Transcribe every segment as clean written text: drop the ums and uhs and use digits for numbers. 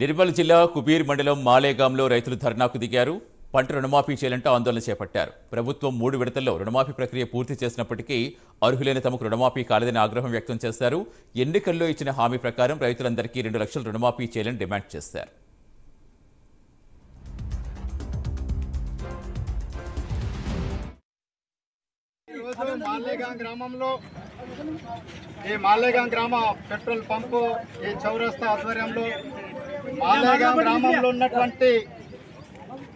నిర్మల్ జిల్లా కుబీర్ మండలం మాలేగాంలో రైతులు ధర్నాకు దిగారు. పంట రుణమాఫీ చేయాలంటూ ఆందోళన చేపట్టారు. ప్రభుత్వం 3 విడతల్లో రుణమాఫీ ప్రక్రియ పూర్తి చేసినప్పటికీ అర్హులైన తమకు రుణమాఫీ కాలేదని ఆగ్రహం వ్యక్తం చేశారు. ఎన్నికల్లో ఇచ్చిన హామీ ప్రకారం రైతులందరికీ 2 లక్షల రుణమాఫీ చేయాలని డిమాండ్ చేశారు. మాలేగాం గ్రామ పెట్రోల్ పంపు ఈ చౌరస్తా ఆధ్వర్యంలో మాలేగాం గ్రామంలో ఉన్నటువంటి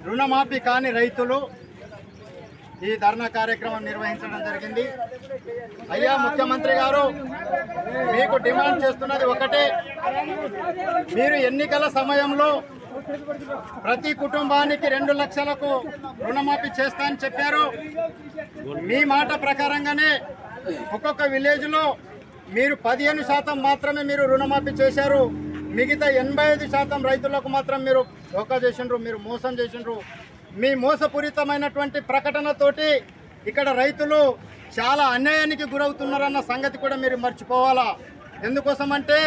రుణమాఫీ కాని రైతులు ఈ ధర్నా కార్యక్రమం నిర్వహించడం జరిగింది. అయ్యా ముఖ్యమంత్రి గారు, మీకు డిమాండ్ చేస్తున్నది ఒకటే. మీరు ఎన్నికల సమయంలో ప్రతి కుటుంబానికి 2 లక్షలకు రుణమాఫీ చేస్తా అని చెప్పారు. మీ మాట ప్రకారంగానే ఒక్కొక్క విలేజ్లో మీరు 15% మాత్రమే మీరు రుణమాఫీ చేశారు. మిగతా 85% రైతులకు మాత్రం మీరు ధోకా చేసిండ్రు, మీరు మోసం చేసిండ్రు. మీ మోసపూరితమైనటువంటి ప్రకటనతోటి ఇక్కడ రైతులు చాలా అన్యాయానికి గురవుతున్నారన్న సంగతి కూడా మీరు మర్చిపోవాలా. ఎందుకోసమంటే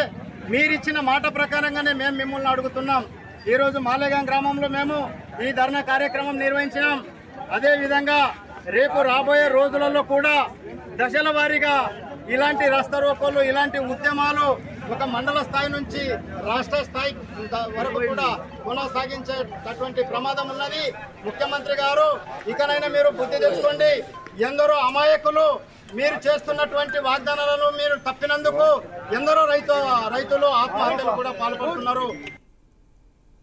మీరిచ్చిన మాట ప్రకారంగానే మేము మిమ్మల్ని అడుగుతున్నాం. ఈరోజు మాలేగాం గ్రామంలో మేము ఈ ధర్నా కార్యక్రమం నిర్వహించినాం. అదేవిధంగా రేపు రాబోయే రోజులలో కూడా దశల వారీగా ఇలాంటి రస్తా రోకోలు, ఇలాంటి ఉద్యమాలు ఒక మండల స్థాయి నుంచి రాష్ట్ర స్థాయి వరకు కూడా కొనసాగించేటటువంటి ప్రమాదం ఉన్నది. ముఖ్యమంత్రి గారు, ఇకనైనా మీరు బుద్ధి తెచ్చుకోండి. ఎందరో అమాయకులు మీరు చేస్తున్నటువంటి వాగ్దానాలను మీరు తప్పినందుకు ఎందరో రైతులు ఆత్మహత్యలు కూడా పాల్పడుతున్నారు.